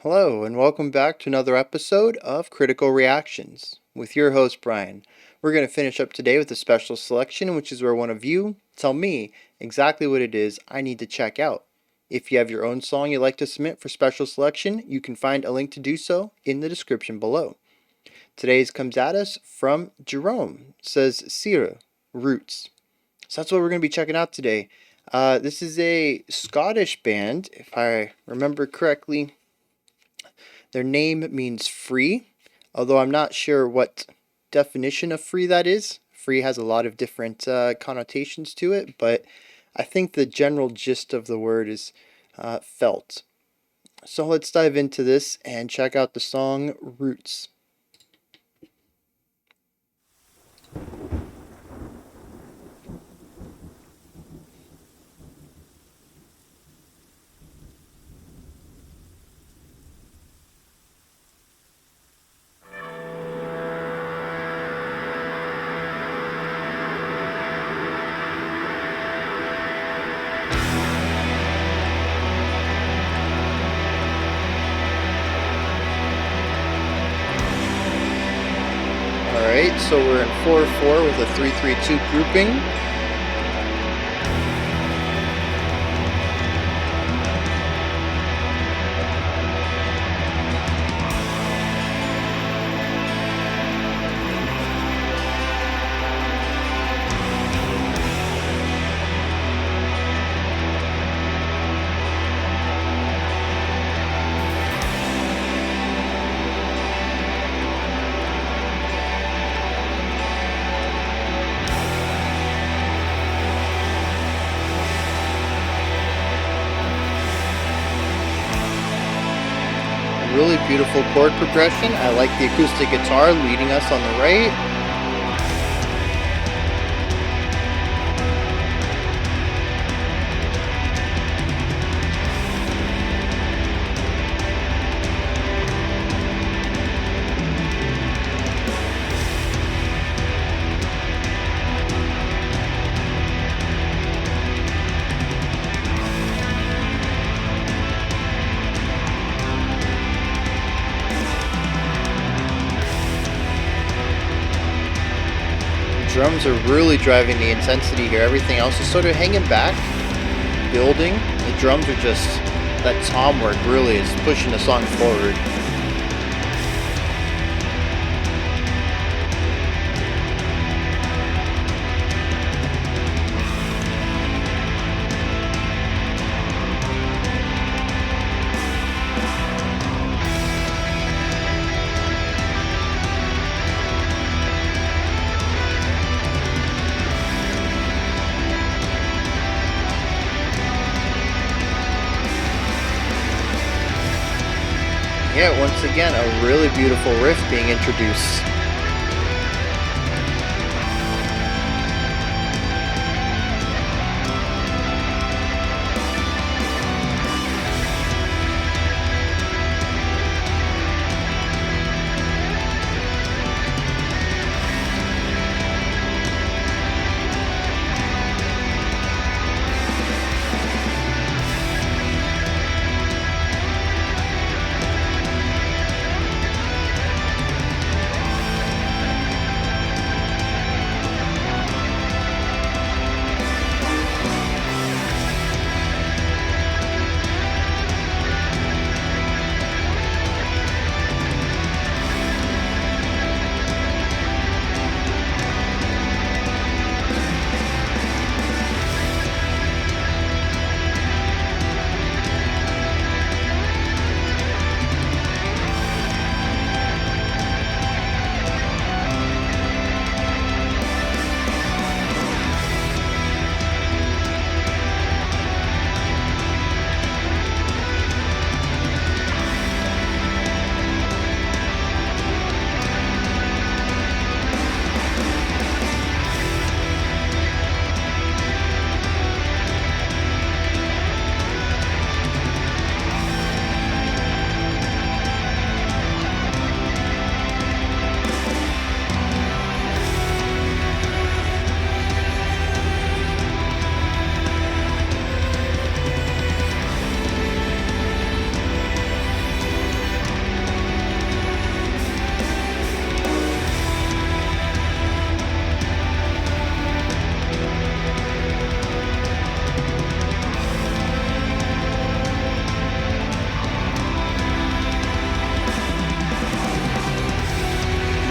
Hello, and welcome back to another episode of Critical Reactions with your host, Bryan. We're going to finish up today with a special selection, which is where one of you tell me exactly what it is I need to check out. If you have your own song you'd like to submit for special selection, you can find a link to do so in the description below. Today's comes at us from Jerome. It says Saor, Roots. So that's what we're going to be checking out today. This is a Scottish band, if I remember correctly. Their name means free, although I'm not sure what definition of free that is. Free has a lot of different connotations to it, but I think the general gist of the word is felt. So let's dive into this and check out the song Roots. Alright, so we're in 4-4 with a 3-3-2 grouping. Really beautiful chord progression. I like the acoustic guitar leading us on the right. Drums are really driving the intensity here. Everything else is sort of hanging back, building. The drums are just, that tom work really is pushing the song forward. Yeah, once again, a really beautiful riff being introduced.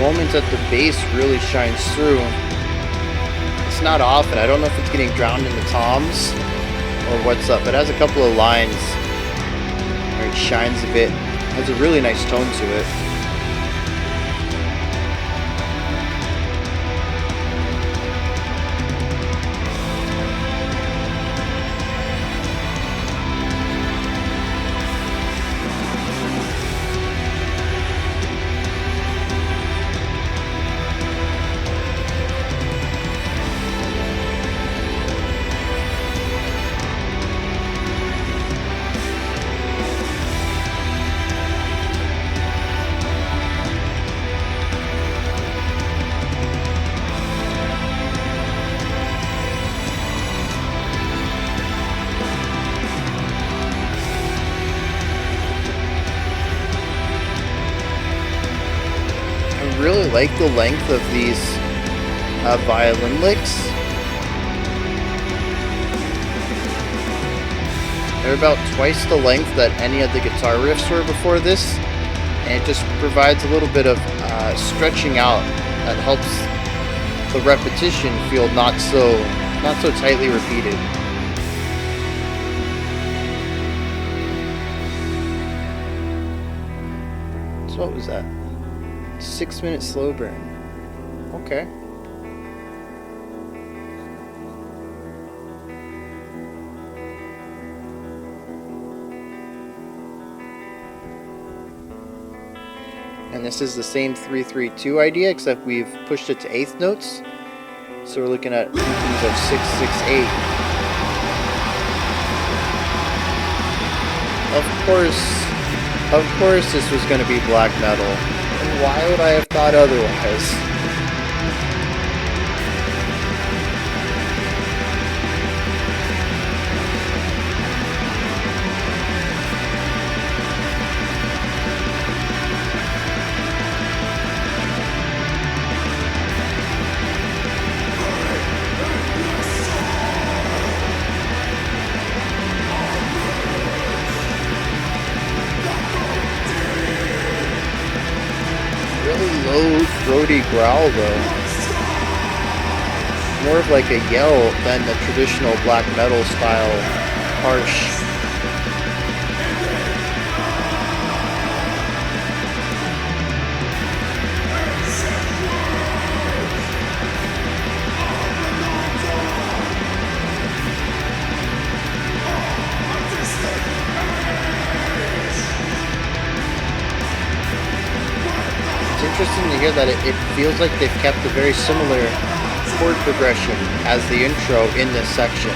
moments that the bass really shines through. It's not often. I don't know if it's getting drowned in the toms or what's up, but it has a couple of lines where it shines a bit. It has a really nice tone to it. I really like the length of these violin licks. They're about twice the length that any of the guitar riffs were before this, and it just provides a little bit of stretching out that helps the repetition feel not so tightly repeated. So what was that? 6-minute slow burn. Okay. And this is the same 3-3-2 idea, except we've pushed it to eighth notes. So we're looking at rhythms of 6-6-8. Of course this was going to be black metal. And why would I have thought otherwise? Low, throaty growl though. More of like a yell than the traditional black metal style harsh. Interesting to hear that it feels like they've kept a very similar chord progression as the intro in this section.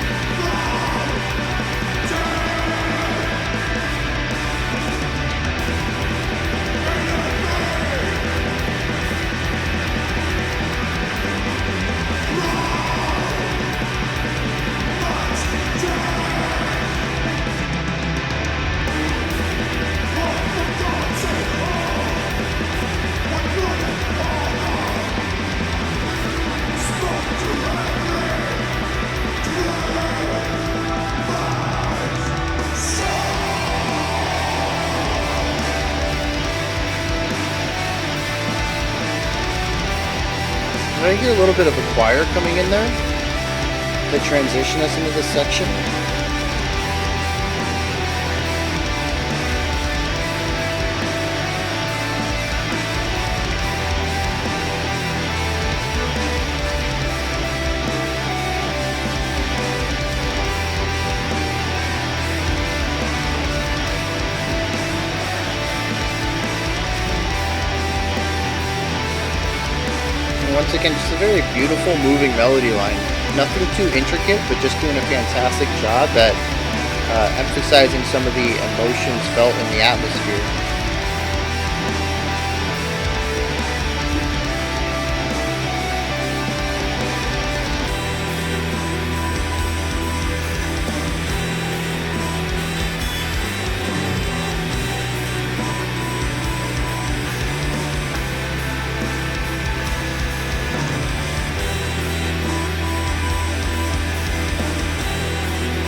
I hear a little bit of a choir coming in there to transition us into this section. Once again, just a very beautiful moving melody line. Nothing too intricate, but just doing a fantastic job at emphasizing some of the emotions felt in the atmosphere.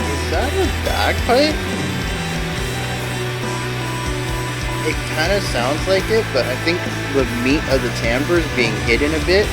Is that a bagpipe? It kind of sounds like it, but I think the meat of the timbre is being hidden a bit.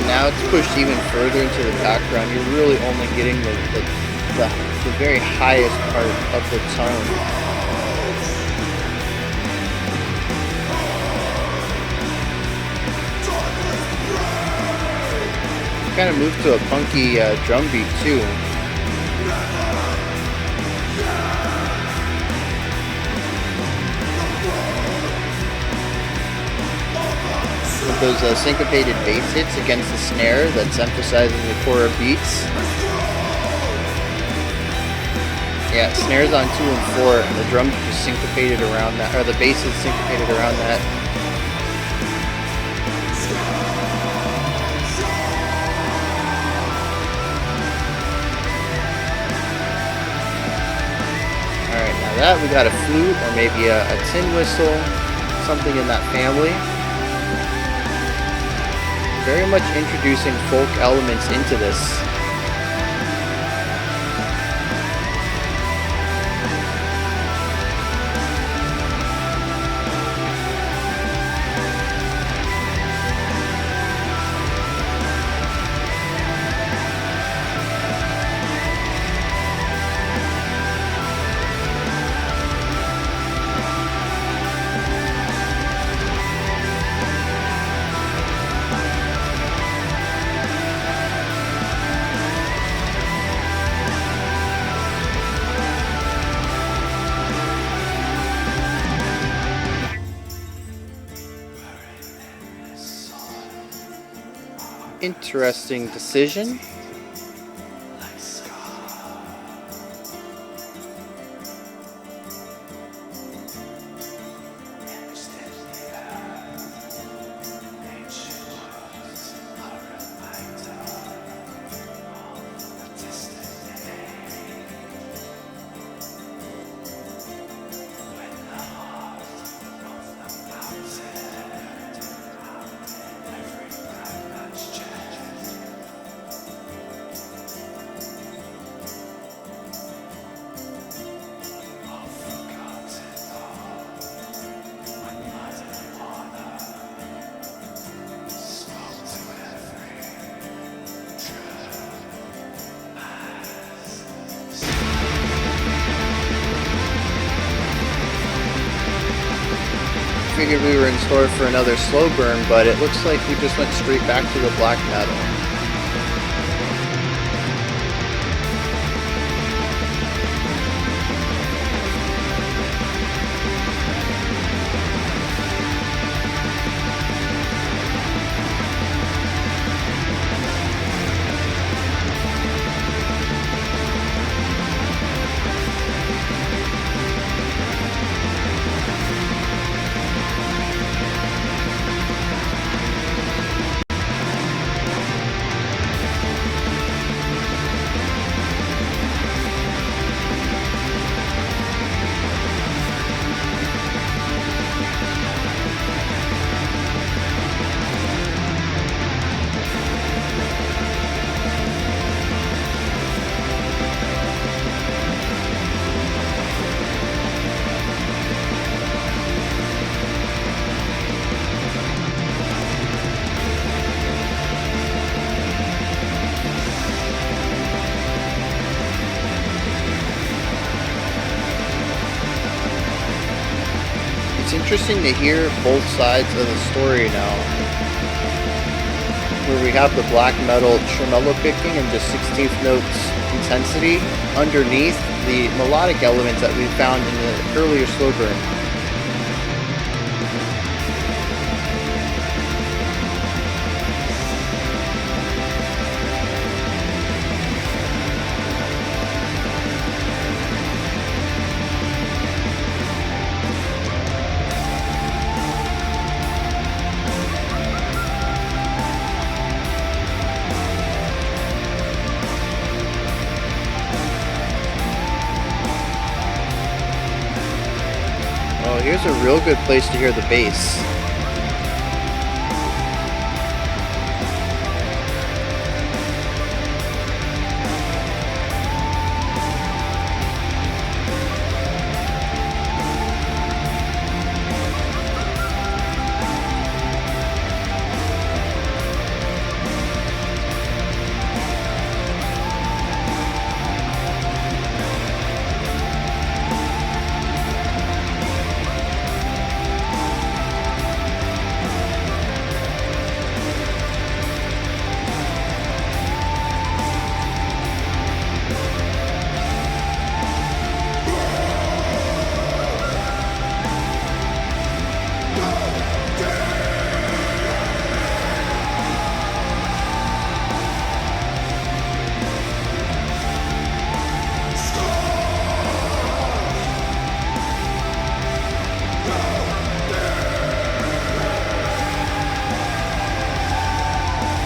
Now it's pushed even further into the background. You're really only getting the very highest part of the tone. Kind of moved to a punky drum beat too. With those syncopated bass hits against the snare that's emphasizing the core beats. Yeah, snares on 2 and 4, and the drums are just syncopated around that, or the bass is syncopated around that. Alright, now that we got a flute, or maybe a tin whistle, something in that family. Very much introducing folk elements into this. Interesting decision. Figured we were in store for another slow burn, but it looks like we just went straight back to the black metal. It's interesting to hear both sides of the story now, where we have the black metal tremolo picking and just 16th notes intensity underneath the melodic elements that we found in the earlier slow burn. here's a real good place to hear the bass.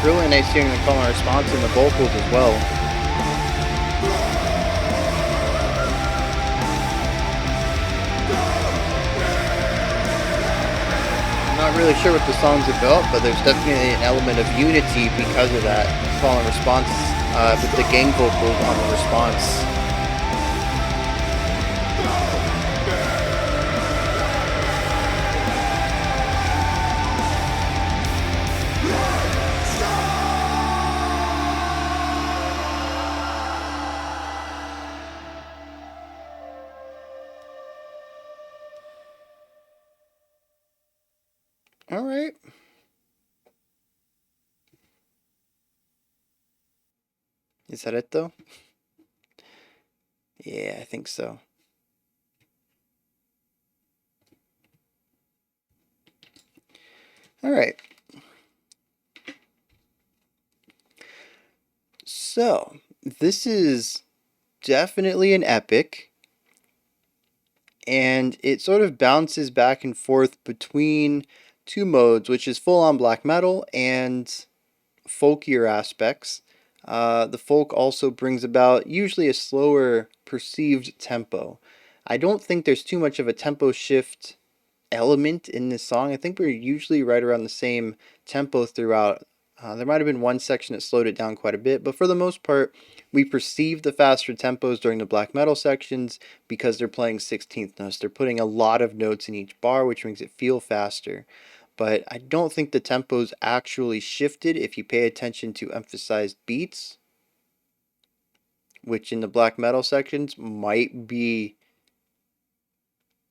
Really nice hearing the call and response in the vocals as well. I'm not really sure what the song's about, but there's definitely an element of unity because of that call and response with the gang vocals on the response. All right. Is that it though? Yeah, I think so. All right. So, this is definitely an epic, and it sort of bounces back and forth between two modes, which is full on black metal and folkier aspects. The folk also brings about usually a slower perceived tempo. I don't think there's too much of a tempo shift element in this song. I think we're usually right around the same tempo throughout. There might have been one section that slowed it down quite a bit, but for the most part, we perceive the faster tempos during the black metal sections because they're playing 16th notes. They're putting a lot of notes in each bar, which makes it feel faster. But I don't think the tempos actually shifted if you pay attention to emphasized beats, which in the black metal sections might be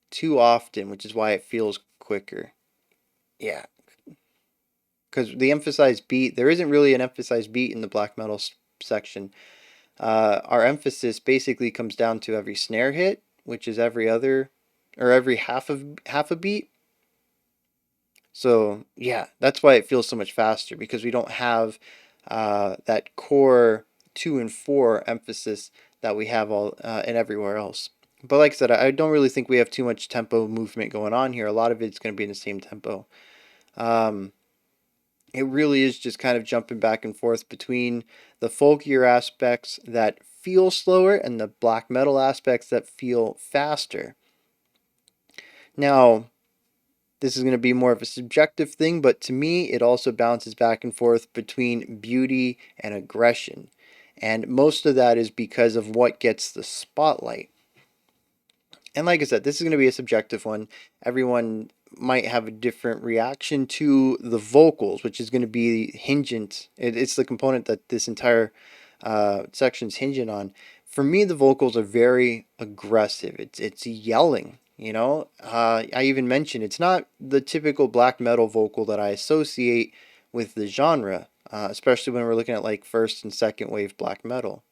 too often, which is why it feels quicker. Yeah, because the emphasized beat, there isn't really an emphasized beat in the black metal section. Our emphasis basically comes down to every snare hit, which is every other or every half a beat. So yeah, that's why it feels so much faster because we don't have that core 2 and 4 emphasis that we have all and everywhere else. But like I said, I don't really think we have too much tempo movement going on here. A lot of it's going to be in the same tempo. Um, it really is just kind of jumping back and forth between the folkier aspects that feel slower and the black metal aspects that feel faster. Now, this is going to be more of a subjective thing, but to me, it also bounces back and forth between beauty and aggression. And most of that is because of what gets the spotlight. And like I said, this is going to be a subjective one. Everyone might have a different reaction to the vocals, which is going to be hingent. It's the component that this entire section's hinging on. For me, the vocals are very aggressive. It's yelling. You know, I even mentioned it's not the typical black metal vocal that I associate with the genre, especially when we're looking at like first and second wave black metal.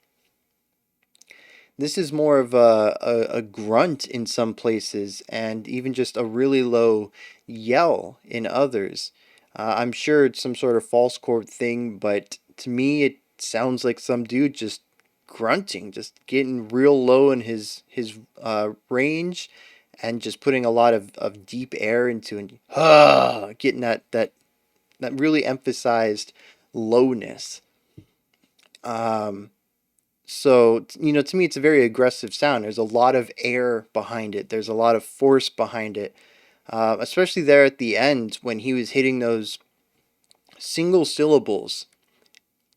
This is more of a grunt in some places and even just a really low yell in others. I'm sure it's some sort of false chord thing, but to me it sounds like some dude just grunting, just getting real low in his range and just putting a lot of deep air into it. Getting that really emphasized lowness. Um, So, to me, it's a very aggressive sound. There's a lot of air behind it, there's a lot of force behind it, especially there at the end when he was hitting those single syllables,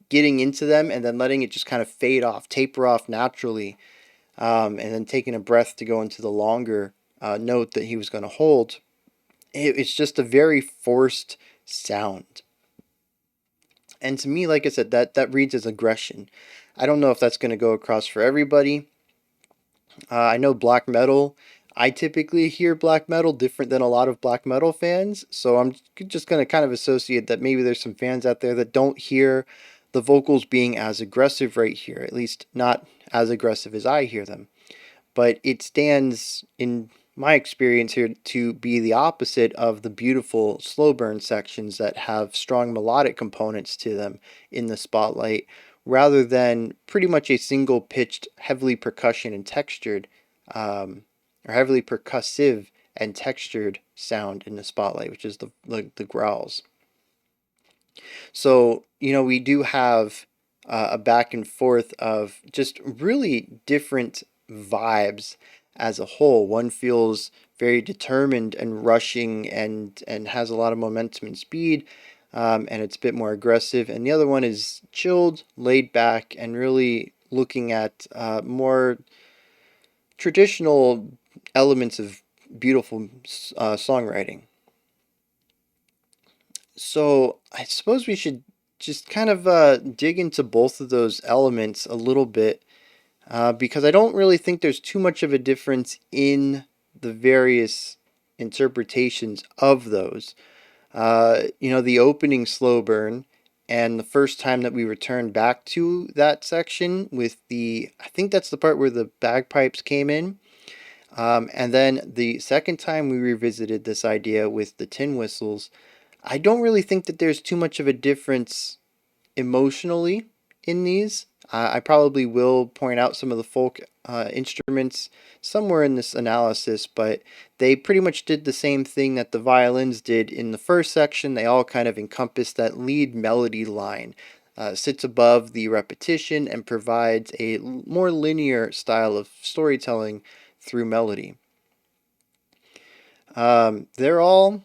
getting into them, and then letting it just kind of fade off, taper off naturally, and then taking a breath to go into the longer note that he was going to hold. It's just a very forced sound. And to me, like I said, that reads as aggression. I don't know if that's going to go across for everybody. I know black metal. I typically hear black metal different than a lot of black metal fans, so I'm just going to kind of associate that maybe there's some fans out there that don't hear the vocals being as aggressive right here, at least not as aggressive as I hear them. But it stands in my experience here to be the opposite of the beautiful slow burn sections that have strong melodic components to them in the spotlight, rather than pretty much a single pitched, heavily percussion and textured, or heavily percussive and textured sound in the spotlight, which is the growls. So, we do have a back and forth of just really different vibes as a whole. One feels very determined and rushing and has a lot of momentum and speed, and it's a bit more aggressive. And the other one is chilled, laid back, and really looking at more traditional elements of beautiful songwriting. So I suppose we should just kind of dig into both of those elements a little bit, because I don't really think there's too much of a difference in the various interpretations of those. The opening slow burn and the first time that we returned back to that section with I think that's the part where the bagpipes came in. And then the second time we revisited this idea with the tin whistles, I don't really think that there's too much of a difference emotionally in these. I probably will point out some of the folk instruments somewhere in this analysis, but they pretty much did the same thing that the violins did in the first section. They all kind of encompass that lead melody line, sits above the repetition, and provides a more linear style of storytelling through melody. They're all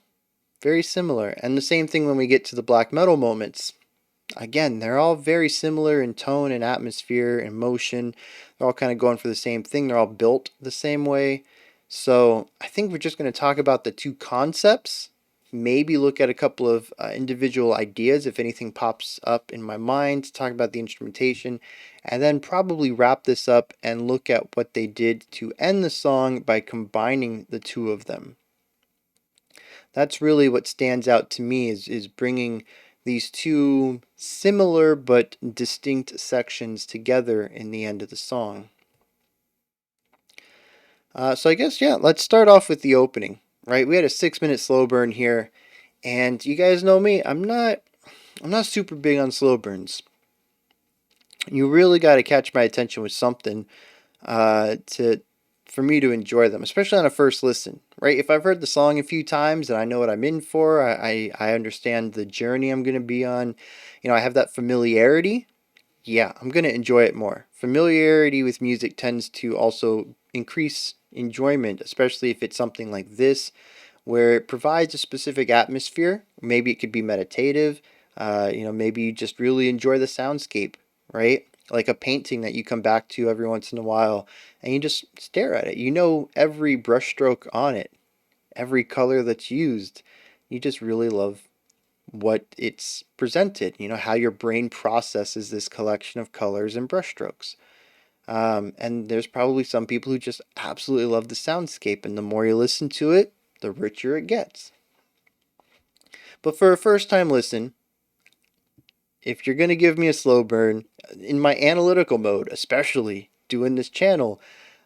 very similar. And the same thing when we get to the black metal moments. Again, they're all very similar in tone and atmosphere and motion. They're all kind of going for the same thing. They're all built the same way. So I think we're just going to talk about the two concepts, maybe look at a couple of individual ideas if anything pops up in my mind, talk about the instrumentation, and then probably wrap this up and look at what they did to end the song by combining the two of them. That's really what stands out to me, is bringing these two similar but distinct sections together in the end of the song. So I guess, yeah, let's start off with the opening, right? We had a 6-minute slow burn here, and you guys know me, I'm not super big on slow burns. You really got to catch my attention with something to for me to enjoy them, especially on a first listen, right? If I've heard the song a few times and I know what I'm in for, I understand the journey I'm going to be on, I have that familiarity, yeah, I'm going to enjoy it more. Familiarity with music tends to also increase enjoyment, especially if it's something like this, where it provides a specific atmosphere. Maybe it could be meditative, maybe you just really enjoy the soundscape, right? Like a painting that you come back to every once in a while and you just stare at it. You know every brushstroke on it, every color that's used. You just really love what it's presented, how your brain processes this collection of colors and brushstrokes. And there's probably some people who just absolutely love the soundscape, and the more you listen to it, the richer it gets. But for a first time listen, if you're going to give me a slow burn, in my analytical mode, especially doing this channel,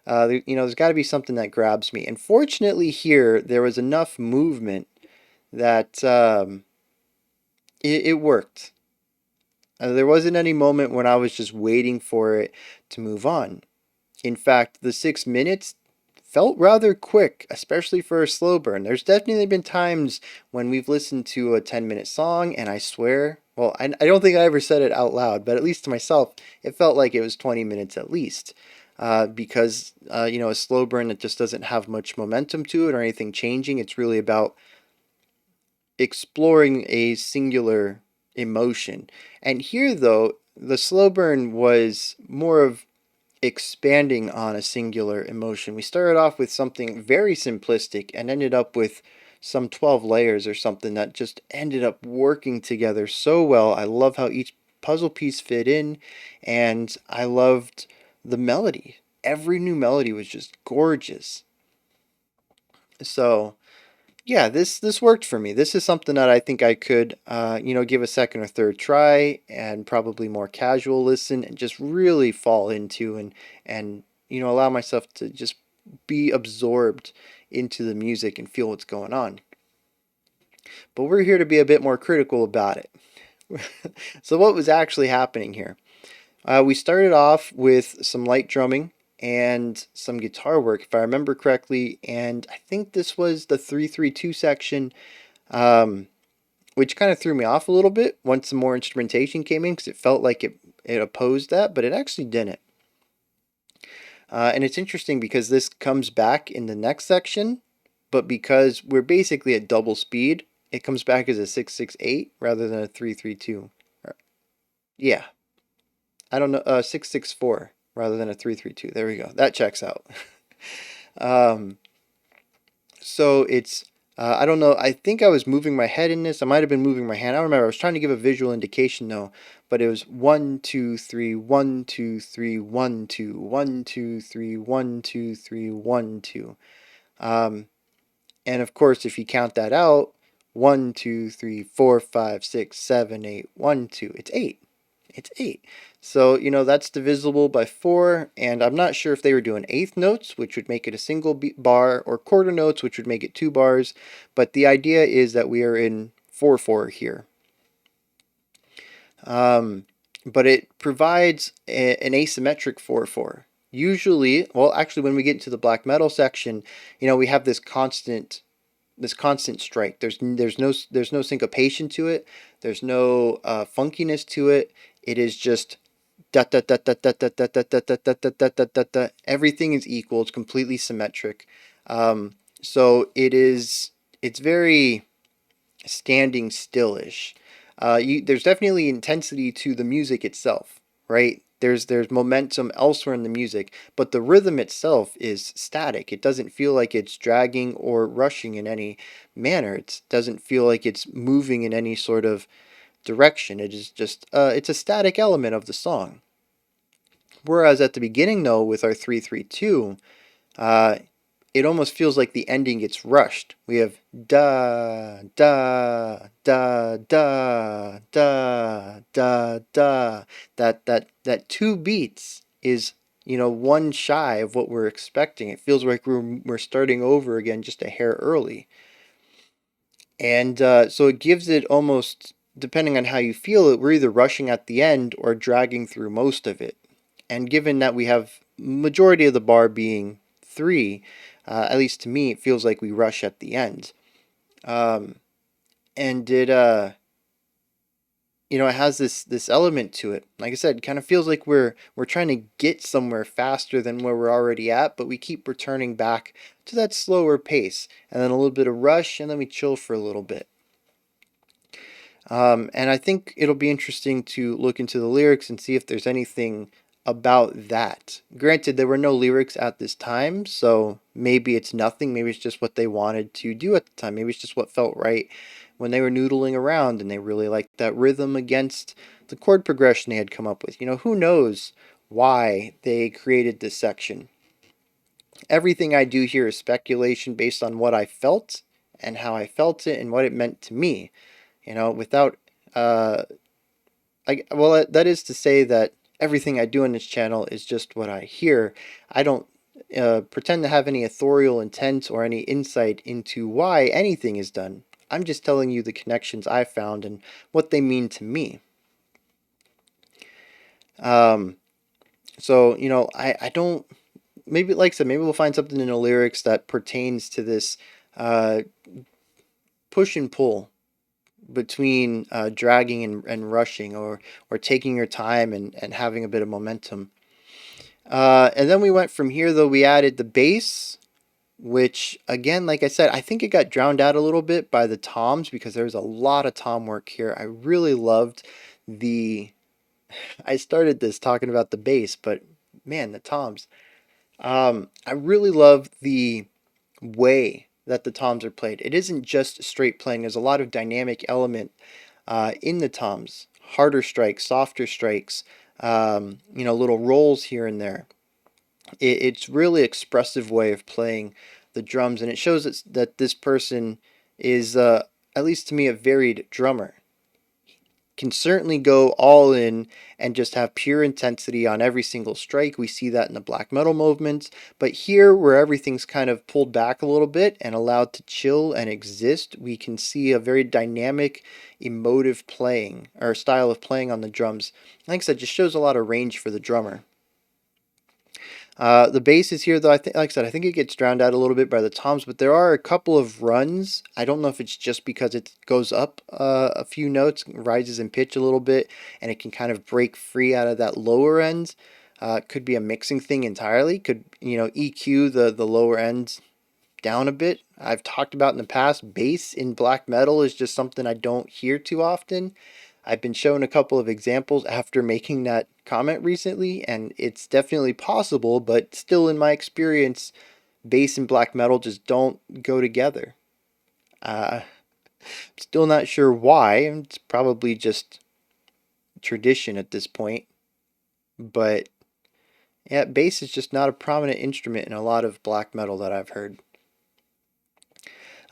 there's got to be something that grabs me. And fortunately here, there was enough movement that it worked. There wasn't any moment when I was just waiting for it to move on. In fact, the 6 minutes felt rather quick, especially for a slow burn. There's definitely been times when we've listened to a 10-minute song, and I swear, well, I don't think I ever said it out loud, but at least to myself, it felt like it was 20 minutes at least. Because, a slow burn that just doesn't have much momentum to it or anything changing. It's really about exploring a singular emotion. And here, though, the slow burn was more of expanding on a singular emotion. We started off with something very simplistic and ended up with some 12 layers or something that just ended up working together so well. I love how each puzzle piece fit in, and I loved the melody. Every new melody was just gorgeous. So, yeah, this worked for me. This is something that I think I could, give a second or third try and probably more casual listen and just really fall into and allow myself to just be absorbed into the music and feel what's going on. But we're here to be a bit more critical about it. So what was actually happening here? We started off with some light drumming and some guitar work, if I remember correctly, and I think this was the 332 section, um, which kind of threw me off a little bit once some more instrumentation came in because it felt like it opposed that, but it actually didn't. And it's interesting because this comes back in the next section, but because we're basically at double speed, it comes back as a 668 rather than a 332. Yeah, I don't know, 664 rather than a 332. There we go. That checks out. um, so it's I don't know. I think I was moving my head in this. I might have been moving my hand. I don't remember. I was trying to give a visual indication though, but it was 1 2 3 1 2 3 1 2 1 2 3 1 2 3 1 2. Um, and of course, if you count that out, 1 2 3 4 5 6 7 8 1 2. It's eight. It's eight. So, that's divisible by four, and I'm not sure if they were doing eighth notes, which would make it a single bar, or quarter notes, which would make it two bars, but the idea is that we are in 4/4 here. But it provides an asymmetric 4/4. Usually, well, actually, when we get into the black metal section, we have this constant strike. There's no syncopation to it. There's no funkiness to it. It is just da da da da da da da da da da da da da da da. Everything is equal. It's completely symmetric. So it's very standing stillish. There's definitely intensity to the music itself, right? There's momentum elsewhere in the music, but the rhythm itself is static. It doesn't feel like it's dragging or rushing in any manner. It doesn't feel like it's moving in any sort of direction. It is just it's a static element of the song. Whereas at the beginning, though, with our 332, uh, it almost feels like the ending gets rushed. We have da da da da da da da. That two beats is one shy of what we're expecting. It feels like we're starting over again just a hair early, and so it gives it almost, depending on how you feel it, we're either rushing at the end or dragging through most of it. And given that we have majority of the bar being three, at least to me, it feels like we rush at the end. Um, and it has this element to it. Like I said, it kind of feels like we're trying to get somewhere faster than where we're already at, but we keep returning back to that slower pace, and then a little bit of rush, and then we chill for a little bit. And I think it'll be interesting to look into the lyrics and see if there's anything about that. Granted, there were no lyrics at this time, so maybe it's nothing. Maybe it's just what they wanted to do at the time. Maybe it's just what felt right when they were noodling around and they really liked that rhythm against the chord progression they had come up with. Who knows why they created this section? Everything I do here is speculation based on what I felt and how I felt it and what it meant to me. Without that is to say that everything I do on this channel is just what I hear. I don't pretend to have any authorial intent or any insight into why anything is done. I'm just telling you the connections I found and what they mean to me. Um, so, I don't, maybe, like I said, maybe we'll find something in the lyrics that pertains to this uh, push and pull between dragging and rushing, or taking your time and having a bit of momentum. And then we went from here, though. We added the bass, which, again, like I said, I think it got drowned out a little bit by the toms because there was a lot of tom work here. I really loved the. I started this talking about the bass, but man, the toms. I really love the way that the toms are played. It isn't just straight playing. There's a lot of dynamic element in the toms. Harder strikes, softer strikes, little rolls here and there. It's really expressive way of playing the drums, and it shows that this person is, at least to me, a varied drummer. Can certainly go all in and just have pure intensity on every single strike. We see that in the black metal movements, but here, where everything's kind of pulled back a little bit and allowed to chill and exist, we can see a very dynamic, emotive playing, or style of playing on the drums. Like I said, just shows a lot of range for the drummer. The bass is here, though. I think, like I said, I think it gets drowned out a little bit by the toms, but there are a couple of runs. I don't know if it's just because it goes up a few notes, rises in pitch a little bit, and it can kind of break free out of that lower end. Could be a mixing thing entirely. Could, EQ the lower ends down a bit. I've talked about in the past, bass in black metal is just something I don't hear too often. I've been shown a couple of examples after making that comment recently, and it's definitely possible, but still, in my experience, bass and black metal just don't go together. Uh, Still not sure why. It's probably just tradition at this point, but yeah, bass is just not a prominent instrument in a lot of black metal that I've heard.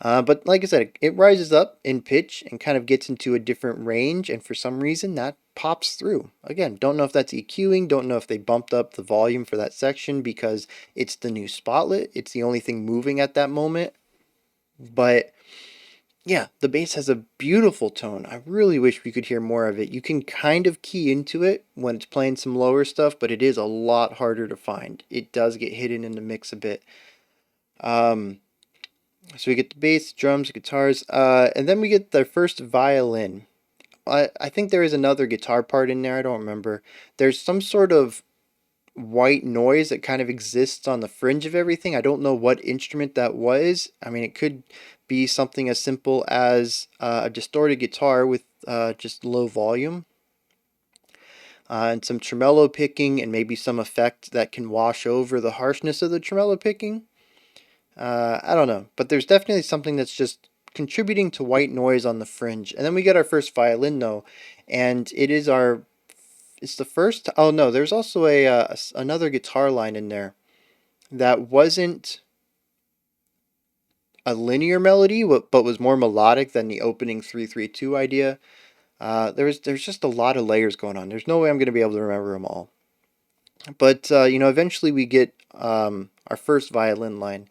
But like I said, it rises up in pitch and kind of gets into a different range, and for some reason that pops through. Again, don't know if that's EQing, don't know if they bumped up the volume for that section because it's the new spotlight. It's the only thing moving at that moment. But yeah, the bass has a beautiful tone. I really wish we could hear more of it. You can kind of key into it when it's playing some lower stuff, but it is a lot harder to find. It does get hidden in the mix a bit. Um, So we get the bass, drums, guitars, and then we get the first violin. I think there is another guitar part in there. I don't remember. There's some sort of white noise that kind of exists on the fringe of everything. I don't know what instrument that was. I mean, it could be something as simple as a distorted guitar with just low volume, and some tremolo picking, and maybe some effect that can wash over the harshness of the tremolo picking. I don't know, but there's definitely something that's just contributing to white noise on the fringe. And then we get our first violin, though, and it's the first. Oh no, there's also another guitar line in there that wasn't a linear melody, but was more melodic than the opening 3-3-2 idea. There's just a lot of layers going on. There's no way I'm going to be able to remember them all. But eventually we get our first violin line,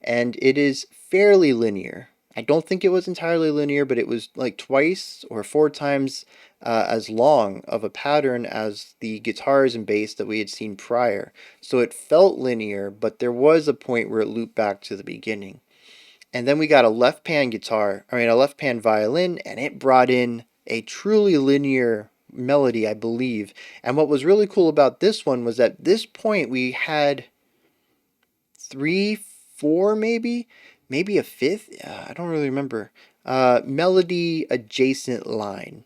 and it is fairly linear. I don't think it was entirely linear, but it was like twice or four times as long of a pattern as the guitars and bass that we had seen prior. So it felt linear, but there was a point where it looped back to the beginning. And then we got a a left pan violin, and it brought in a truly linear melody, I believe. And what was really cool about this one was at this point we had three, four, maybe a fifth. I don't really remember. Melody adjacent line,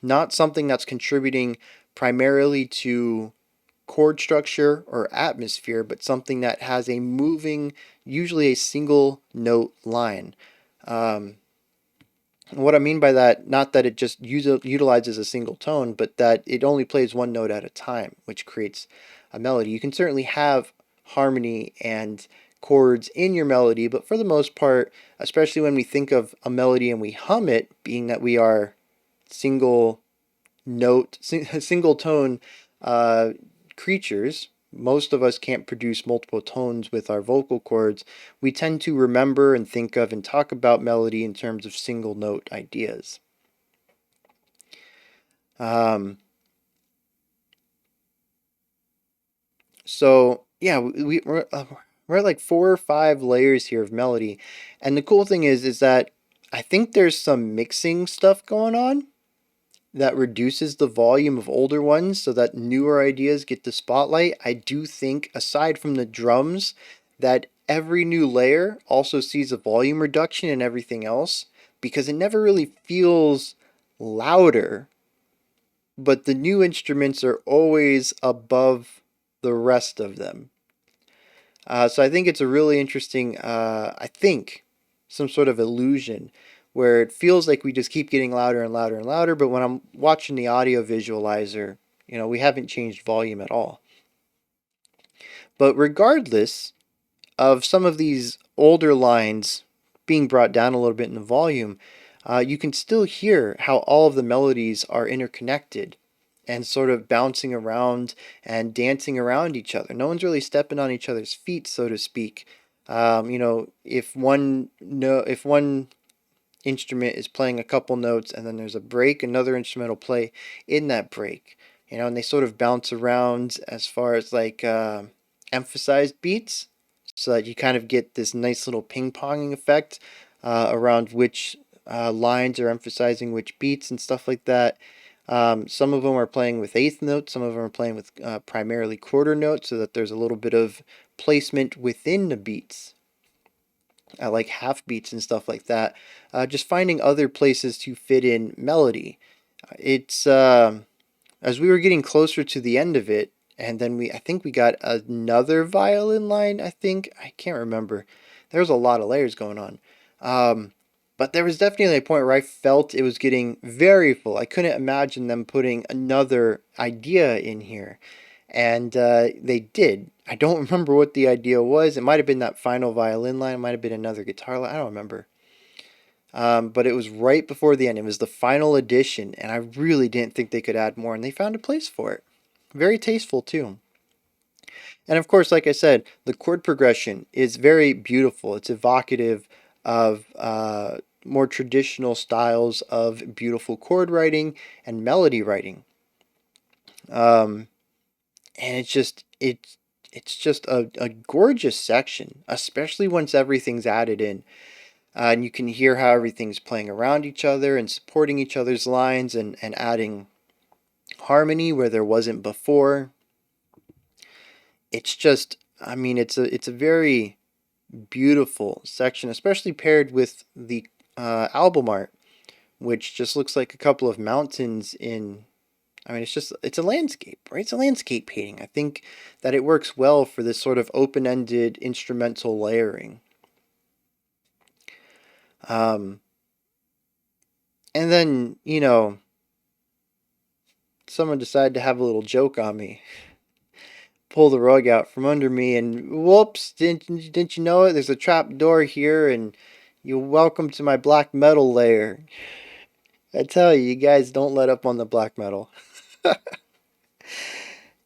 not something that's contributing primarily to chord structure or atmosphere, but something that has a moving, usually a single note line. Um, what I mean by that, not that it just utilizes a single tone, but that it only plays one note at a time, which creates a melody. You can certainly have harmony and chords in your melody, but for the most part, especially when we think of a melody and we hum it, being that we are single note, single tone uh, creatures, most of us can't produce multiple tones with our vocal cords. We tend to remember and think of and talk about melody in terms of single note ideas. Um, so yeah, we're at like 4 or 5 layers here of melody, and the cool thing is that I think there's some mixing stuff going on that reduces the volume of older ones so that newer ideas get the spotlight. I do think, aside from the drums, that every new layer also sees a volume reduction in everything else because it never really feels louder, but the new instruments are always above the rest of them. So I think it's a really interesting, I think, some sort of illusion where it feels like we just keep getting louder and louder and louder, but when I'm watching the audio visualizer, we haven't changed volume at all. But regardless of some of these older lines being brought down a little bit in the volume, you can still hear how all of the melodies are interconnected and sort of bouncing around and dancing around each other. No one's really stepping on each other's feet, so to speak. If one no, if one instrument is playing a couple notes and then there's a break, another instrument will play in that break. And they sort of bounce around as far as like emphasized beats, so that you kind of get this nice little ping ponging effect around which lines are emphasizing which beats and stuff like that. Some of them are playing with eighth notes, some of them are playing with primarily quarter notes, so that there's a little bit of placement within the beats, like half beats and stuff like that. Just finding other places to fit in melody. It's as we were getting closer to the end of it, and then I think we got another violin line. I can't remember. There was a lot of layers going on. But there was definitely a point where I felt it was getting very full. I couldn't imagine them putting another idea in here. And they did. I don't remember what the idea was. It might have been that final violin line. It might have been another guitar line. I don't remember. But it was right before the end. It was the final edition, and I really didn't think they could add more, and they found a place for it. Very tasteful, too. And of course, like I said, the chord progression is very beautiful. It's evocative of more traditional styles of beautiful chord writing and melody writing. And it's just a gorgeous section, especially once everything's added in. And you can hear how everything's playing around each other and supporting each other's lines and adding harmony where there wasn't before. It's just, I mean, it's a very beautiful section, especially paired with the album art, which just looks like a couple of mountains in. I mean, it's a landscape, right? It's a landscape painting. I think that it works well for this sort of open-ended instrumental layering. Um, and then, someone decided to have a little joke on me, pull the rug out from under me, and whoops, didn't you know it? There's a trap door here, and you're welcome to my black metal layer. I tell you, you guys don't let up on the black metal.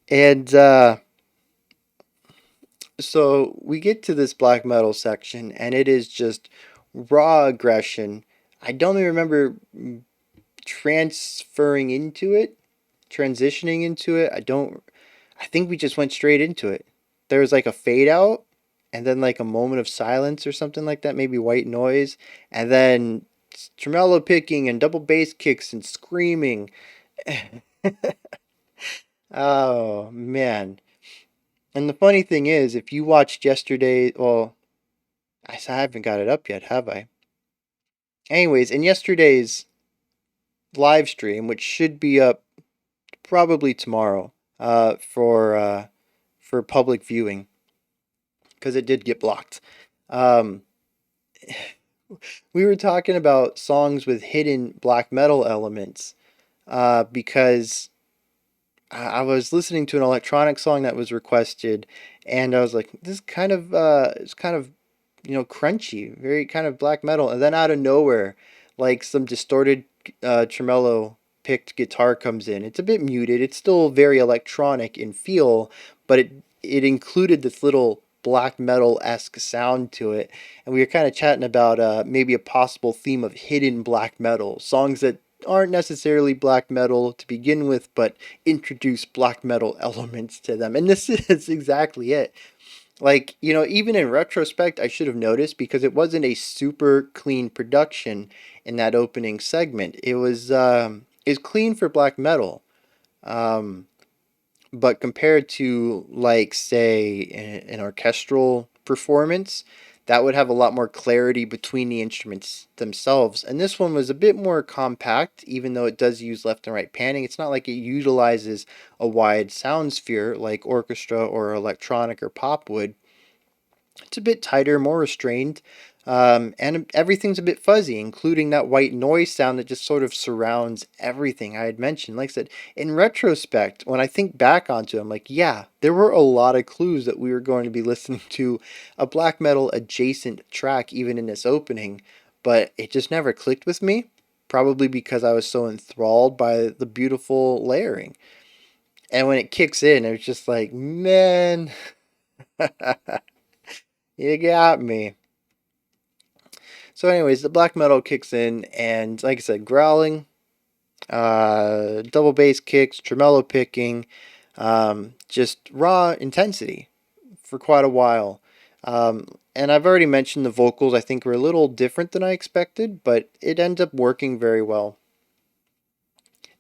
And so we get to this black metal section, and it is just raw aggression. I don't even remember transferring into it, transitioning into it. I think we just went straight into it. There was like a fade out and then like a moment of silence or something like that, maybe white noise, and then tremolo picking and double bass kicks and screaming. Oh man. And the funny thing is, if you watched yesterday, well, I haven't got it up yet, have I? Anyways, in yesterday's live stream, which should be up probably tomorrow, for public viewing, because it did get blocked. Um, we were talking about songs with hidden black metal elements, because I was listening to an electronic song that was requested, and I was like, this is kind of it's kind of crunchy, very kind of black metal, and then out of nowhere, like some distorted tremolo picked guitar comes in. It's a bit muted. It's still very electronic in feel, but it included this little black metal-esque sound to it, and we were kind of chatting about maybe a possible theme of hidden black metal songs that aren't necessarily black metal to begin with, but introduce black metal elements to them. And this is exactly it. Like, even in retrospect, I should have noticed because it wasn't a super clean production in that opening segment. It was clean for black metal. Um, but compared to, like, say, an orchestral performance, that would have a lot more clarity between the instruments themselves. And this one was a bit more compact, even though it does use left and right panning. It's not like it utilizes a wide sound sphere like orchestra or electronic or pop would. It's a bit tighter, more restrained, and everything's a bit fuzzy, including that white noise sound that just sort of surrounds everything I had mentioned. Like I said, in retrospect, when I think back onto it, I'm like, yeah, there were a lot of clues that we were going to be listening to a black metal adjacent track, even in this opening, but it just never clicked with me. Probably because I was so enthralled by the beautiful layering. And when it kicks in, it was just like, man, you got me. So, anyways, the black metal kicks in, and like I said, growling, double bass kicks, tremolo picking, just raw intensity for quite a while. And I've already mentioned the vocals, I think, were a little different than I expected, but it ended up working very well.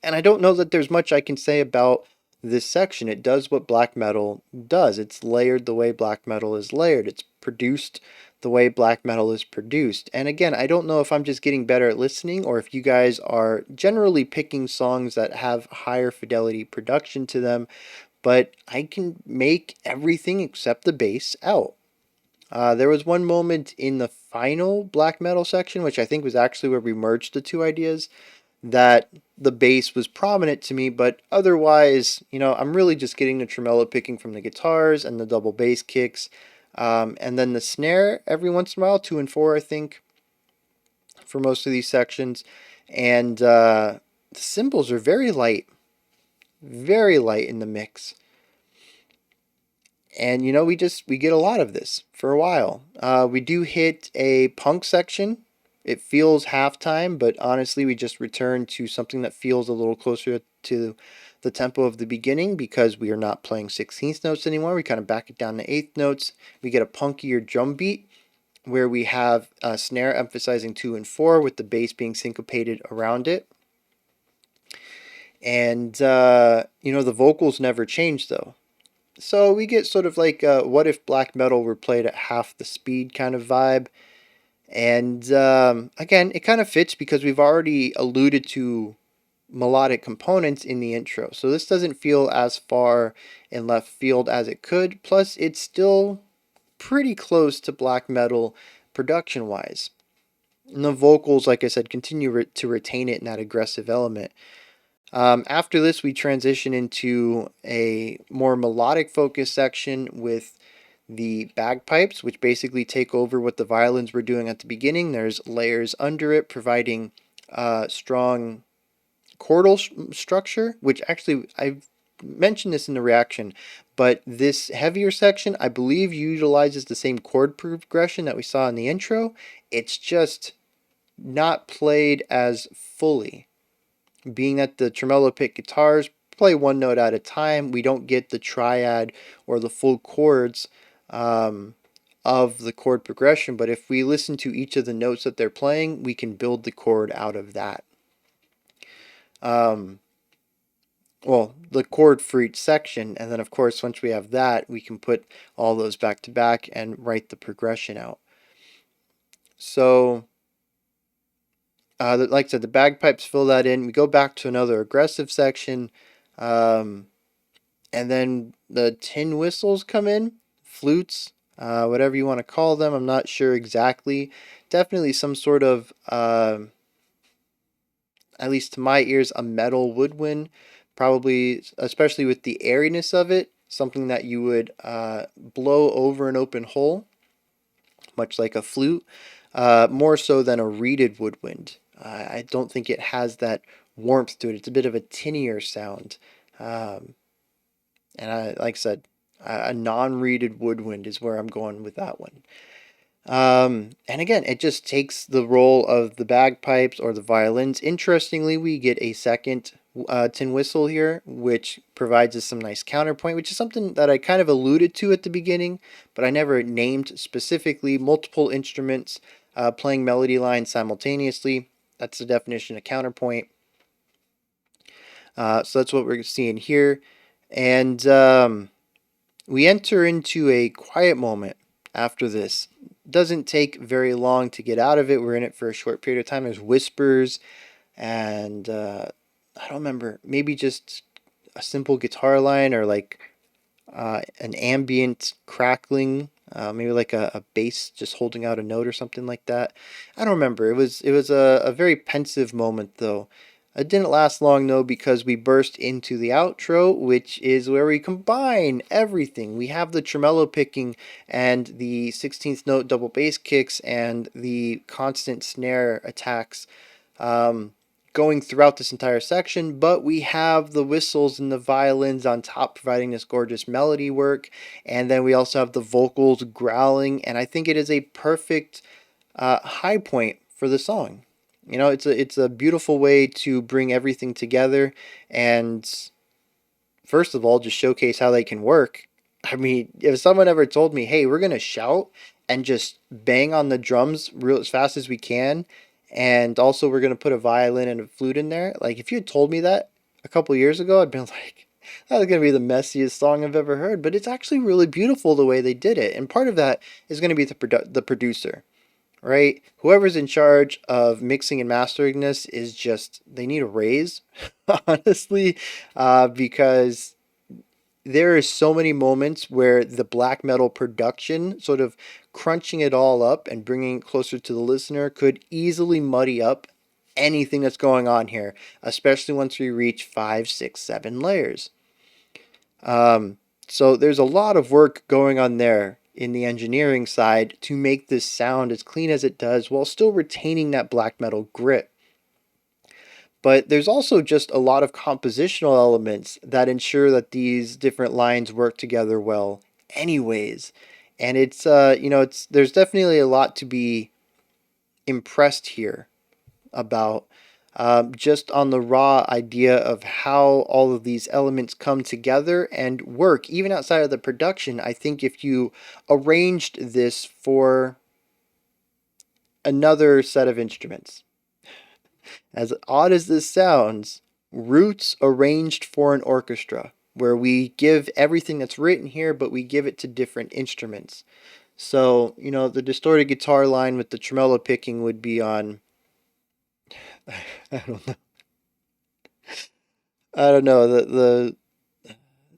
And I don't know that there's much I can say about this section. It does what black metal does. It's layered the way black metal is layered. It's produced the way black metal is produced. And again, I don't know if I'm just getting better at listening or if you guys are generally picking songs that have higher fidelity production to them, but I can make everything except the bass out. There was one moment in the final black metal section, which I think was actually where we merged the two ideas, that the bass was prominent to me, but otherwise, I'm really just getting the tremolo picking from the guitars and the double bass kicks, and then the snare every once in a while, 2 and 4, I think, for most of these sections, and the cymbals are very light in the mix. And we get a lot of this for a while. We do hit a punk section. It feels halftime, but honestly, we just return to something that feels a little closer to the tempo of the beginning because we are not playing 16th notes anymore. We kind of back it down to eighth notes. We get a punkier drum beat where we have a snare emphasizing 2 and 4 with the bass being syncopated around it. And, the vocals never change though. So we get sort of like what if black metal were played at half the speed kind of vibe. And again, it kind of fits because we've already alluded to melodic components in the intro. So this doesn't feel as far in left field as it could. Plus, it's still pretty close to black metal production wise. And the vocals, like I said, continue to retain it in that aggressive element. After this, we transition into a more melodic focus section with the bagpipes, which basically take over what the violins were doing at the beginning. There's layers under it, providing strong chordal structure, which actually I've mentioned this in the reaction, but this heavier section, I believe, utilizes the same chord progression that we saw in the intro. It's just not played as fully, being that the tremolo pick guitars play one note at a time. We don't get the triad or the full chords of the chord progression, but if we listen to each of the notes that they're playing, we can build the chord out of that. Well, the chord for each section, and then of course once we have that, we can put all those back to back and write the progression out. So like I said, the bagpipes fill that in. We go back to another aggressive section, and then the tin whistles come in, flutes, whatever you want to call them. I'm not sure exactly. Definitely some sort of, at least to my ears, a metal woodwind. Probably, especially with the airiness of it, something that you would blow over an open hole, much like a flute, more so than a reeded woodwind. I don't think it has that warmth to it. It's a bit of a tinnier sound. And like I said, a non-reeded woodwind is where I'm going with that one. And again, it just takes the role of the bagpipes or the violins. Interestingly, we get a second tin whistle here, which provides us some nice counterpoint, which is something that I kind of alluded to at the beginning, but I never named specifically. Multiple instruments playing melody lines simultaneously. That's the definition of counterpoint. So that's what we're seeing here. And we enter into a quiet moment after this. Doesn't take very long to get out of it. We're in it for a short period of time. There's whispers, and I don't remember, maybe just a simple guitar line or like an ambient crackling, maybe like a bass just holding out a note or something like that. I don't remember. It was a very pensive moment though. It didn't last long though because we burst into the outro, which is where we combine everything. We have the tremolo picking and the 16th note double bass kicks and the constant snare attacks. Going throughout this entire section, but we have the whistles and the violins on top providing this gorgeous melody work, and then we also have the vocals growling, and I think it is a perfect high point for the song. You know, it's a beautiful way to bring everything together, and first of all, just showcase how they can work. I mean, if someone ever told me, "Hey, we're gonna shout and just bang on the drums real as fast as we can, and also we're gonna put a violin and a flute in there," like if you had told me that a couple years ago, I'd been like, "That's gonna be the messiest song I've ever heard." But it's actually really beautiful the way they did it, and part of that is gonna be the producer, right? Whoever's in charge of mixing and mastering this is just they need a raise, honestly, because there is so many moments where the black metal production, sort of crunching it all up and bringing it closer to the listener, could easily muddy up anything that's going on here, especially once we reach 5, 6, 7 layers. Um, so there's a lot of work going on there in the engineering side to make this sound as clean as it does while still retaining that black metal grit. But there's also just a lot of compositional elements that ensure that these different lines work together well anyways. And it's it's there's definitely a lot to be impressed here about, just on the raw idea of how all of these elements come together and work even outside of the production. I think if you arranged this for another set of instruments, as odd as this sounds, Roots arranged for an orchestra, where we give everything that's written here, but we give it to different instruments. So, the distorted guitar line with the tremolo picking would be on, I don't know, the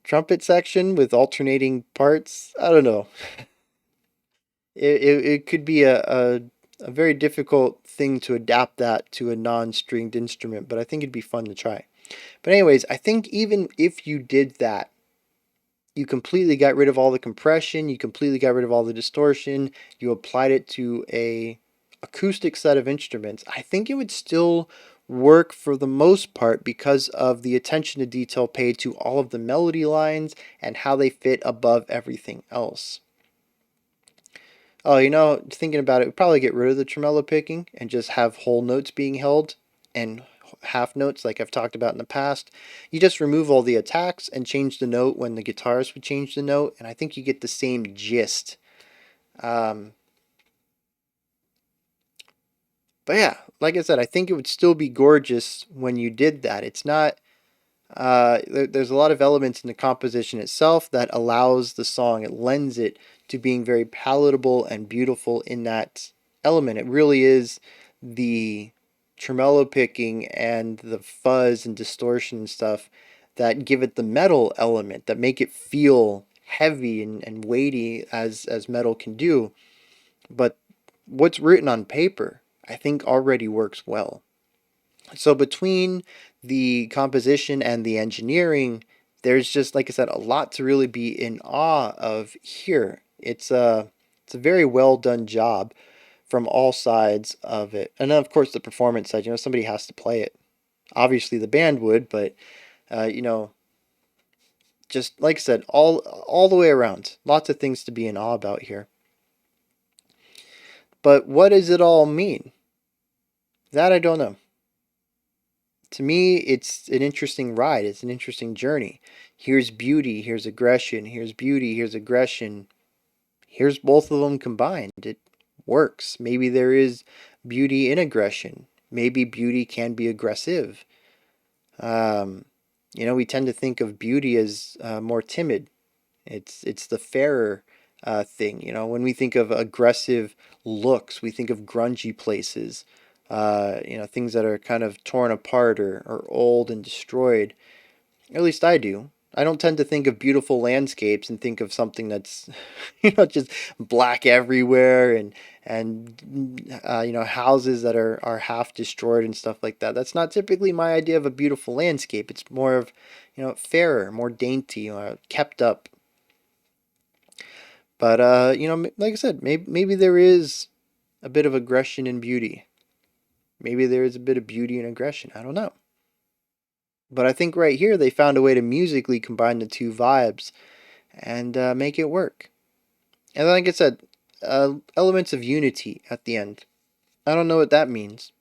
trumpet section with alternating parts. I don't know. It could be a very difficult thing to adapt that to a non-stringed instrument, but I think it'd be fun to try. But anyways, I think even if you did that, you completely got rid of all the compression, you completely got rid of all the distortion, you applied it to a acoustic set of instruments, I think it would still work for the most part because of the attention to detail paid to all of the melody lines and how they fit above everything else. Oh, thinking about it, we'd probably get rid of the tremolo picking and just have whole notes being held and half notes like I've talked about in the past. You just remove all the attacks and change the note when the guitarist would change the note, and I think you get the same gist. Um, but yeah, like I said, I think it would still be gorgeous when you did that. It's not there's a lot of elements in the composition itself that allows the song, it lends it to being very palatable and beautiful in that element. It really is the tremolo picking and the fuzz and distortion and stuff that give it the metal element, that make it feel heavy and weighty as metal can do. But what's written on paper, I think already works well. So between the composition and the engineering, there's just, like I said, a lot to really be in awe of here. It's a very well done job from all sides of it. And then of course the performance side, somebody has to play it. Obviously the band would, but uh, you know, just like I said, all the way around. Lots of things to be in awe about here. But what does it all mean? That I don't know. To me, it's an interesting ride. It's an interesting journey. Here's beauty, here's aggression, here's beauty, here's aggression. Here's both of them combined. It works. Maybe there is beauty in aggression. Maybe beauty can be aggressive. Um, we tend to think of beauty as more timid. It's the fairer thing. When we think of aggressive looks, we think of grungy places. Things that are kind of torn apart or old and destroyed. At least I do. I don't tend to think of beautiful landscapes and think of something that's, just black everywhere and houses that are half destroyed and stuff like that. That's not typically my idea of a beautiful landscape. It's more of, fairer, more dainty, kept up. But like I said, maybe there is a bit of aggression in beauty. Maybe there is a bit of beauty in aggression. I don't know. But I think right here they found a way to musically combine the two vibes and make it work. And then, like I said, elements of unity at the end. I don't know what that means,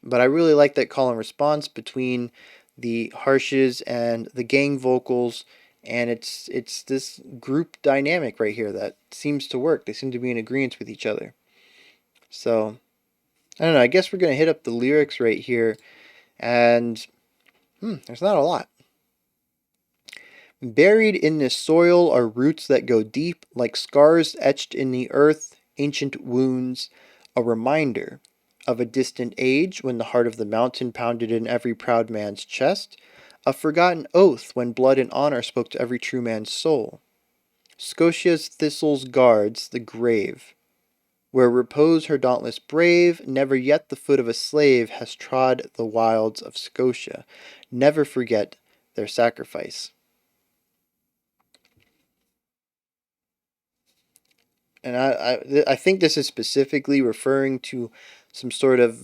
but I really like that call and response between the harshes and the gang vocals, and it's this group dynamic right here that seems to work. They seem to be in agreement with each other. So I don't know. I guess we're gonna hit up the lyrics right here, and there's not a lot. Buried in this soil are roots that go deep, like scars etched in the earth, ancient wounds, a reminder of a distant age when the heart of the mountain pounded in every proud man's chest, a forgotten oath when blood and honor spoke to every true man's soul. Scotia's thistles guards the grave, where repose her dauntless brave, never yet the foot of a slave has trod the wilds of Scotia. Never forget their sacrifice. And I think this is specifically referring to some sort of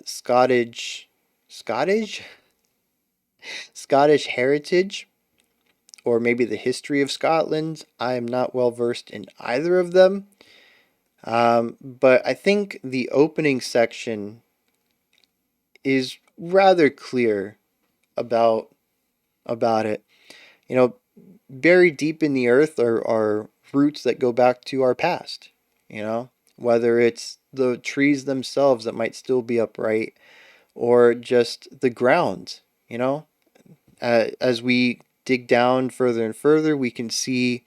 Scottish Scottish heritage, or maybe the history of Scotland. I am not well versed in either of them, but I think the opening section is rather clear about it. You know, buried deep in the earth are roots that go back to our past. Whether it's the trees themselves that might still be upright, or just the ground. As we dig down further and further, we can see,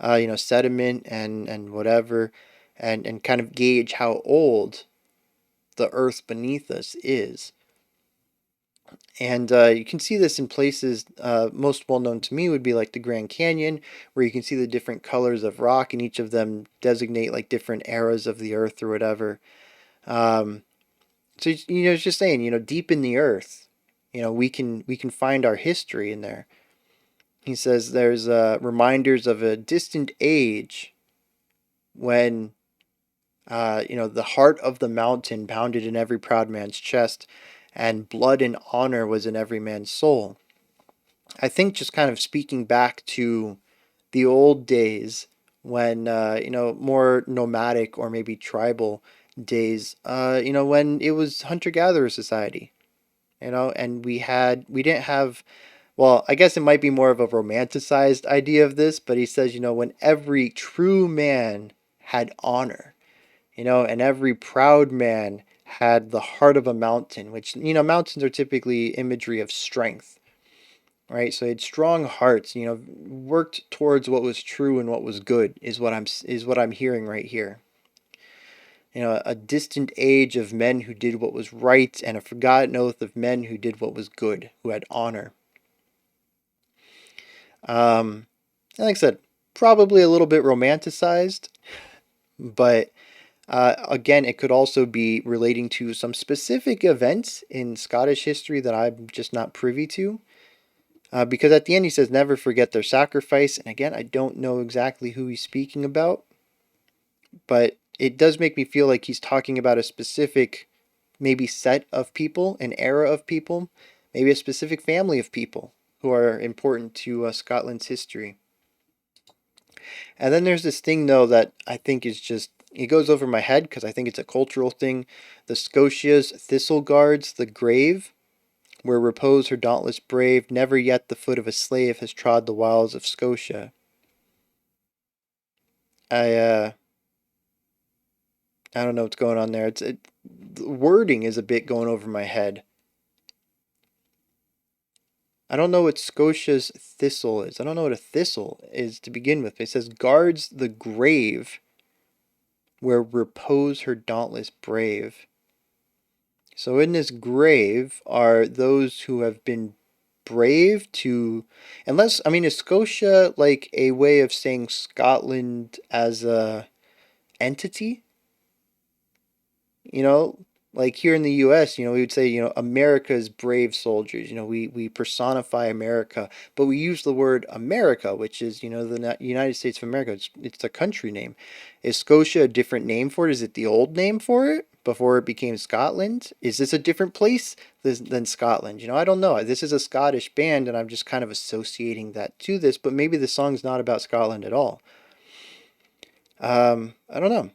sediment and whatever, and kind of gauge how old the earth beneath us is. And you can see this in places most well known to me would be like the Grand Canyon, where you can see the different colors of rock, and each of them designate like different eras of the earth or whatever. So it's just saying, deep in the earth, we can find our history in there. He says there's reminders of a distant age when the heart of the mountain pounded in every proud man's chest, and blood and honor was in every man's soul. I think just kind of speaking back to the old days when, more nomadic or maybe tribal days, when it was hunter-gatherer society, and we didn't have, well, I guess it might be more of a romanticized idea of this, but he says, when every true man had honor, and every proud man had the heart of a mountain, which, mountains are typically imagery of strength, right? So they had strong hearts, worked towards what was true and what was good is what I'm hearing right here. A distant age of men who did what was right, and a forgotten oath of men who did what was good, who had honor. And like I said, probably a little bit romanticized, but again, it could also be relating to some specific events in Scottish history that I'm just not privy to. Because at the end he says, never forget their sacrifice. And again, I don't know exactly who he's speaking about, but it does make me feel like he's talking about a specific, maybe set of people, an era of people, maybe a specific family of people who are important to Scotland's history. And then there's this thing, though, that I think is just, it goes over my head because I think it's a cultural thing. The Scotia's thistle guards the grave, where repose her dauntless brave, never yet the foot of a slave has trod the wilds of Scotia. I I don't know what's going on there. The wording is a bit going over my head. I don't know what Scotia's thistle is. I don't know what a thistle is to begin with. It says guards the grave where repose her dauntless brave. So in this grave are those who have been brave to, unless, I mean, is Scotia like a way of saying Scotland as a entity? You know, like here in the US, we would say, America's brave soldiers. We personify America, but we use the word America, which is, the United States of America. It's a country name. Is Scotia a different name for it? Is it the old name for it before it became Scotland? Is this a different place than Scotland? I don't know. This is a Scottish band, and I'm just kind of associating that to this, but maybe the song's not about Scotland at all. I don't know.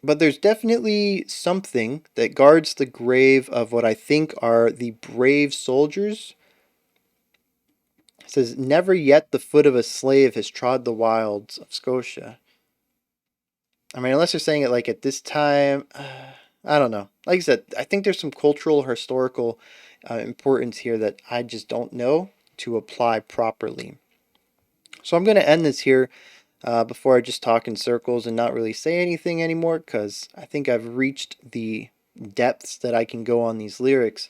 But there's definitely something that guards the grave of what I think are the brave soldiers. It says, never yet the foot of a slave has trod the wilds of Scotia. I mean, unless they're saying it like at this time, I don't know. Like I said, I think there's some cultural, historical importance here that I just don't know to apply properly. So I'm going to end this here before I just talk in circles and not really say anything anymore, because I think I've reached the depths that I can go on these lyrics.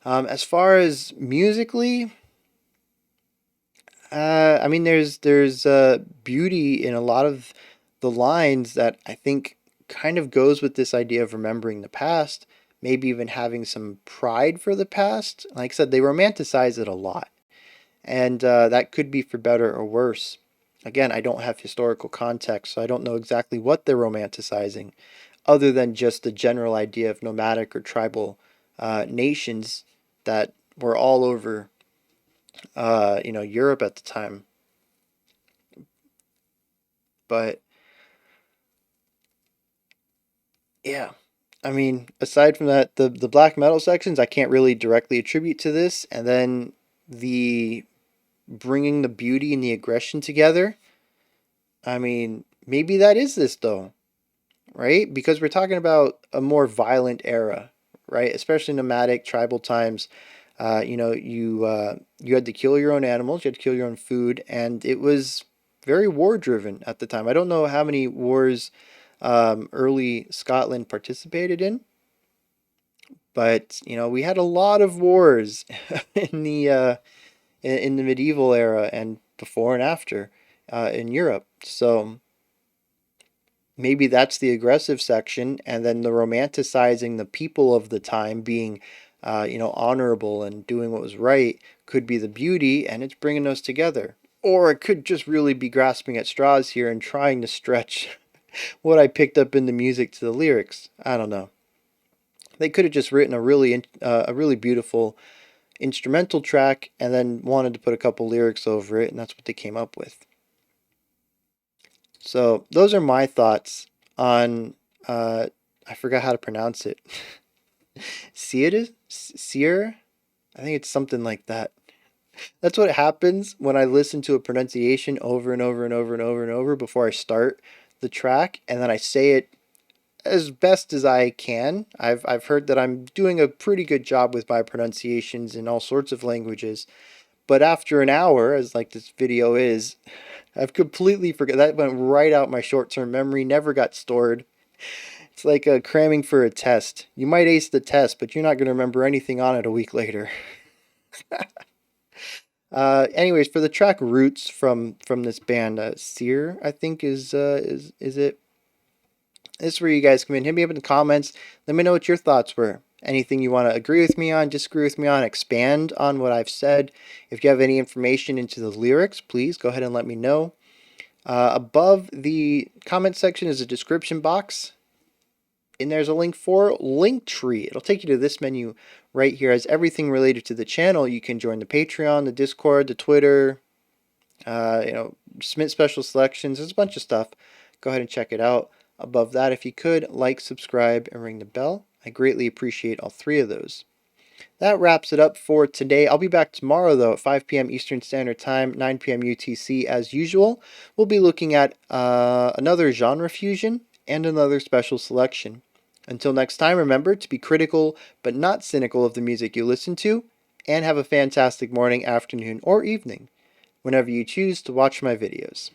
As far as musically, I mean, there's beauty in a lot of the lines that I think kind of goes with this idea of remembering the past, maybe even having some pride for the past. Like I said, they romanticize it a lot, and that could be for better or worse. Again, I don't have historical context, so I don't know exactly what they're romanticizing, other than just the general idea of nomadic or tribal nations that were all over, Europe at the time. But yeah, I mean, aside from that, the black metal sections I can't really directly attribute to this, and then the bringing the beauty and the aggression together. I mean, maybe that is this though, right? Because we're talking about a more violent era, right? Especially nomadic tribal times. You had to kill your own animals, you had to kill your own food, and it was very war driven at the time. I don't know how many wars early Scotland participated in, but we had a lot of wars in the medieval era and before and after in Europe. So maybe that's the aggressive section, and then the romanticizing the people of the time being, honorable and doing what was right could be the beauty, and it's bringing us together. Or it could just really be grasping at straws here and trying to stretch what I picked up in the music to the lyrics. I don't know. They could have just written a really beautiful instrumental track and then wanted to put a couple lyrics over it, and that's what they came up with. So those are my thoughts on I forgot how to pronounce it. Seer? I think it's something like that. That's what happens when I listen to a pronunciation over and over and over and over and over before I start the track, and then I say it as best as I can. I've heard that I'm doing a pretty good job with my pronunciations in all sorts of languages, but after an hour, as like this video is, I've completely forgot. That went right out my short-term memory, never got stored. It's like cramming for a test. You might ace the test, but you're not going to remember anything on it a week later. Anyways, for the track "Roots" from this band, Sear, I think is it. This is where you guys come in. Hit me up in the comments. Let me know what your thoughts were. Anything you want to agree with me on, disagree with me on, expand on what I've said. If you have any information into the lyrics, please go ahead and let me know. Above the comment section is a description box. And there's a link for Linktree. It'll take you to this menu right here. As everything related to the channel, you can join the Patreon, the Discord, the Twitter, submit special selections. There's a bunch of stuff. Go ahead and check it out. Above that, if you could, like, subscribe, and ring the bell. I greatly appreciate all three of those. That wraps it up for today. I'll be back tomorrow, though, at 5 p.m. Eastern Standard Time, 9 p.m. UTC, as usual. We'll be looking at another genre fusion and another special selection. Until next time, remember to be critical but not cynical of the music you listen to, and have a fantastic morning, afternoon, or evening whenever you choose to watch my videos.